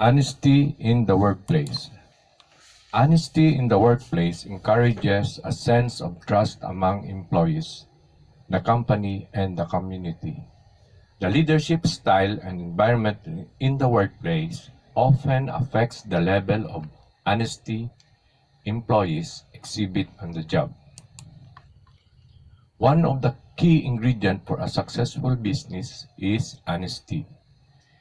Honesty in the workplace. Honesty in the workplace encourages a sense of trust among employees, the company, and the community. The leadership style and environment in the workplace often affects the level of honesty employees exhibit on the job. One of the key ingredients for a successful business is honesty.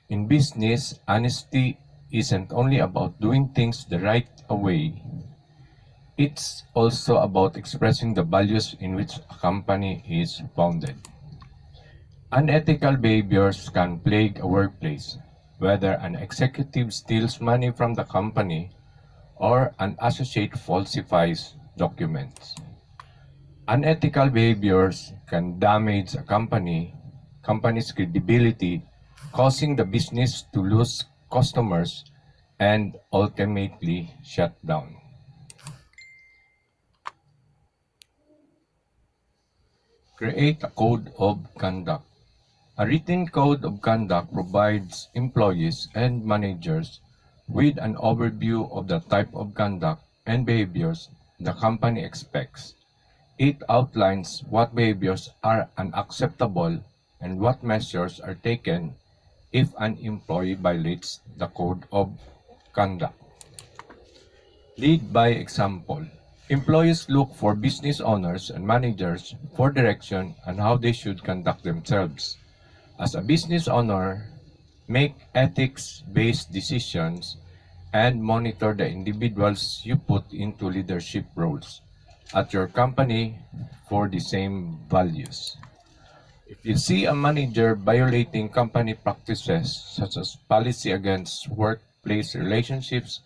In business, honesty isn't only about doing things the right way. It's also about expressing the values in which a company is founded. Unethical behaviors can plague a workplace, whether an executive steals money from the company or an associate falsifies documents. Unethical behaviors can damage a company's credibility, causing the business to lose customers and ultimately shut down. Create a code of conduct. A written code of conduct provides employees and managers with an overview of the type of conduct and behaviors the company expects. It outlines what behaviors are unacceptable and what measures are taken if an employee violates the code of conduct. Lead by example. Employees look for business owners and managers for direction on how they should conduct themselves. As a business owner, make ethics-based decisions and monitor the individuals you put into leadership roles at your company for the same values. If you see a manager violating company practices such as policy against workplace relationships,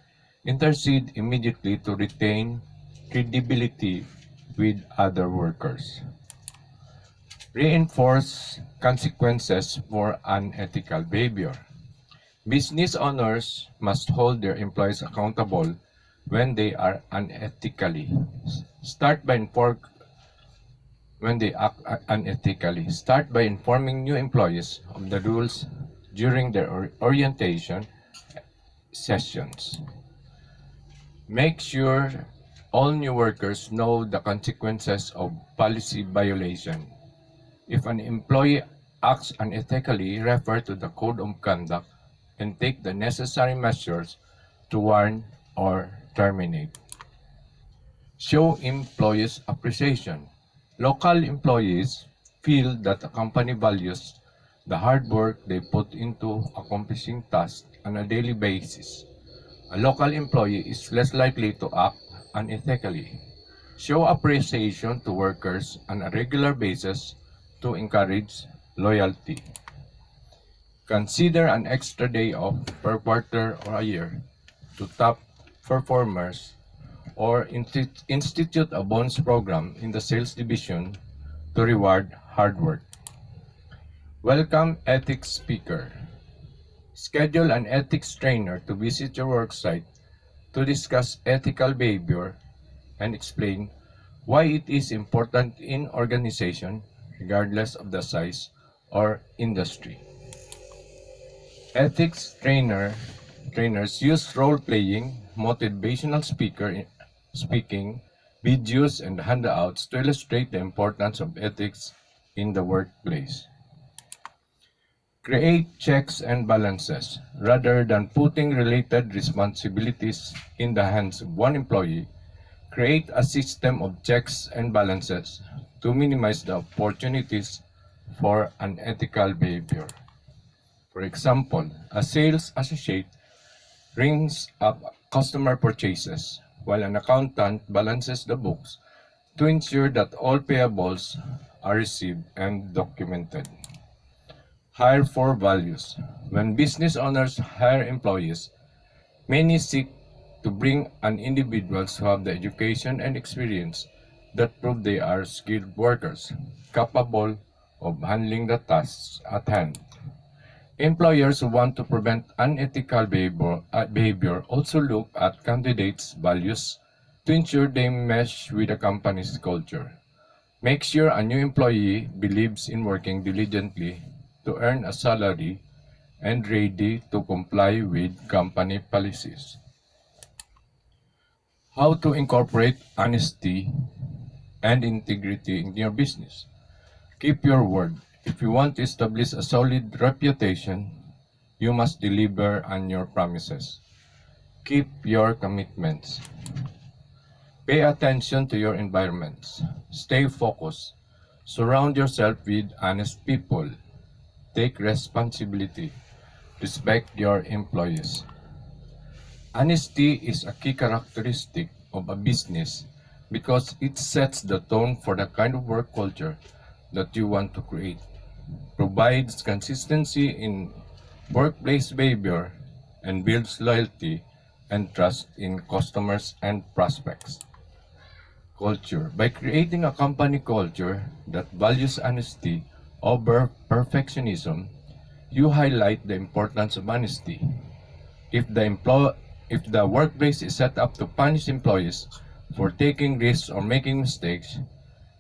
intercede immediately to retain credibility with other workers. Reinforce consequences for unethical behavior. Business owners must hold their employees accountable when they are unethically. When they act unethically. Start by informing new employees of the rules during their orientation sessions. Make sure all new workers know the consequences of policy violation. If an employee acts unethically, refer to the code of conduct and take the necessary measures to warn or terminate. Show employees appreciation. Local employees feel that a company values the hard work they put into accomplishing tasks on a daily basis. A local employee is less likely to act unethically. Show appreciation to workers on a regular basis to encourage loyalty. Consider an extra day off per quarter or a year to top performers, or institute a bonus program in the sales division to reward hard work. Welcome ethics speaker. Schedule an ethics trainer to visit your worksite to discuss ethical behavior and explain why it is important in organization regardless of the size or industry. Ethics trainers use role-playing, motivational speaking, videos, and handouts to illustrate the importance of ethics in the workplace. Create checks and balances. Rather than putting related responsibilities in the hands of one employee, create a system of checks and balances to minimize the opportunities for unethical behavior. For example, a sales associate rings up customer purchases, while an accountant balances the books to ensure that all payables are received and documented. Hire for values. When business owners hire employees, many seek to bring on individuals who have the education and experience that prove they are skilled workers, capable of handling the tasks at hand. Employers who want to prevent unethical behavior also look at candidates' values to ensure they mesh with the company's culture. Make sure a new employee believes in working diligently to earn a salary and ready to comply with company policies. How to incorporate honesty and integrity in your business. Keep your word. If you want to establish a solid reputation, you must deliver on your promises. Keep your commitments. Pay attention to your environments. Stay focused. Surround yourself with honest people. Take responsibility. Respect your employees. Honesty is a key characteristic of a business because it sets the tone for the kind of work culture that you want to create, provides consistency in workplace behavior, and builds loyalty and trust in customers and prospects. Culture. By creating a company culture that values honesty over perfectionism, you highlight the importance of honesty. If if the workplace is set up to punish employees for taking risks or making mistakes,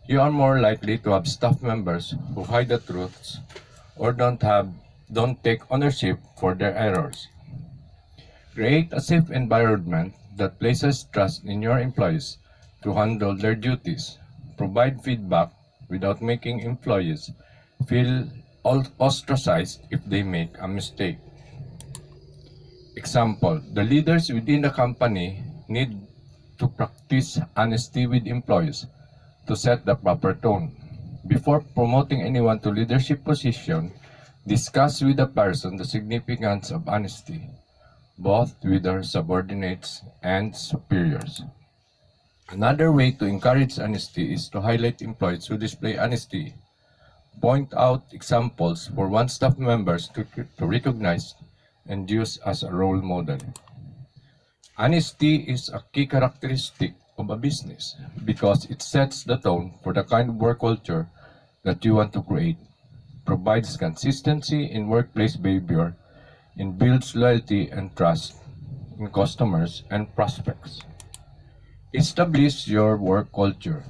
you are more likely to have staff members who hide the truths or don't take ownership for their errors. Create a safe environment that places trust in your employees to handle their duties. Provide feedback without making employees feel ostracized if they make a mistake. Example, the leaders within the company need to practice honesty with employees to set the proper tone. Before promoting anyone to leadership position, discuss with the person the significance of honesty, both with their subordinates and superiors. Another way to encourage honesty is to highlight employees who display honesty. Point out examples for one staff members to recognize and use as a role model. Honesty is a key characteristic of a business because it sets the tone for the kind of work culture that you want to create, provides consistency in workplace behavior, and builds loyalty and trust in customers and prospects. Establish your work culture.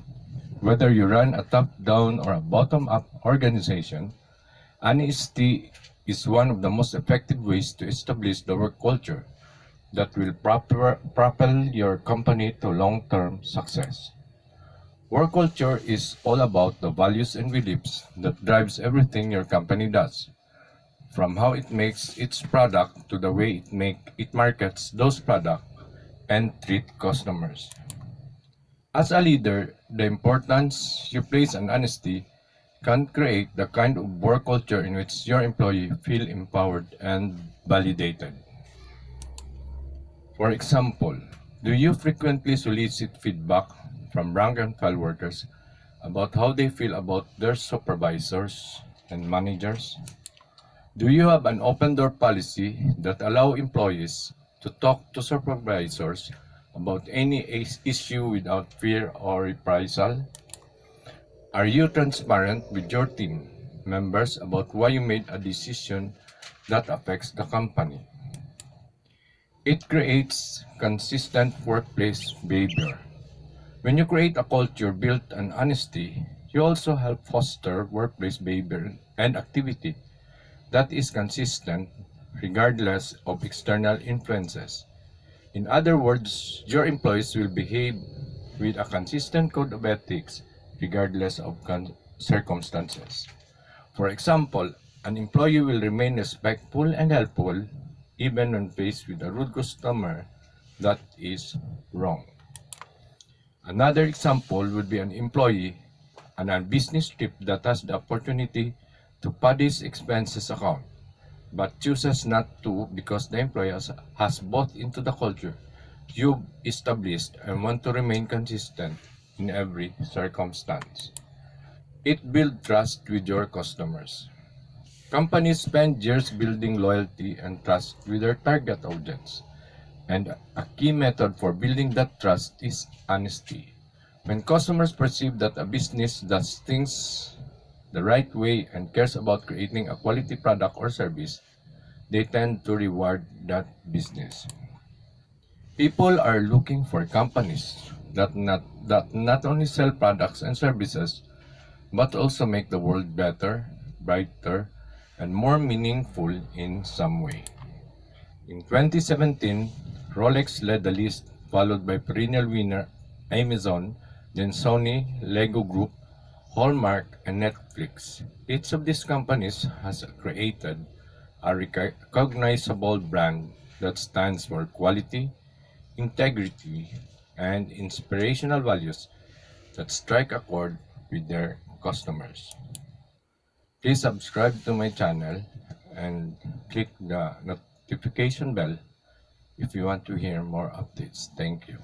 Whether you run a top-down or a bottom-up organization, honesty is one of the most effective ways to establish the work culture that will propel your company to long-term success. Work culture is all about the values and beliefs that drives everything your company does, from how it makes its product to the way it markets those products and treat customers. As a leader, the importance you place on honesty can create the kind of work culture in which your employee feel empowered and validated. For example, do you frequently solicit feedback from rank and file workers about how they feel about their supervisors and managers? Do you have an open door policy that allow employees to talk to supervisors about any issue without fear or reprisal? Are you transparent with your team members about why you made a decision that affects the company? It creates consistent workplace behavior. When you create a culture built on honesty, you also help foster workplace behavior and activity that is consistent regardless of external influences. In other words, your employees will behave with a consistent code of ethics regardless of circumstances. For example, an employee will remain respectful and helpful even when faced with a rude customer that is wrong. Another example would be an employee on a business trip that has the opportunity to pad his expenses account, but chooses not to because the employee has bought into the culture you've established and want to remain consistent in every circumstance. It builds trust with your customers. Companies spend years building loyalty and trust with their target audience, and a key method for building that trust is honesty. When customers perceive that a business does things the right way and cares about creating a quality product or service, they tend to reward that business. People are looking for companies that not only sell products and services, but also make the world better, brighter, and more meaningful in some way. In 2017, Rolex led the list, followed by perennial winner Amazon, then Sony, Lego Group, Hallmark, and Netflix. Each of these companies has created a recognizable brand that stands for quality, integrity, and inspirational values that strike a chord with their customers. Please subscribe to my channel and click the notification bell if you want to hear more updates. Thank you.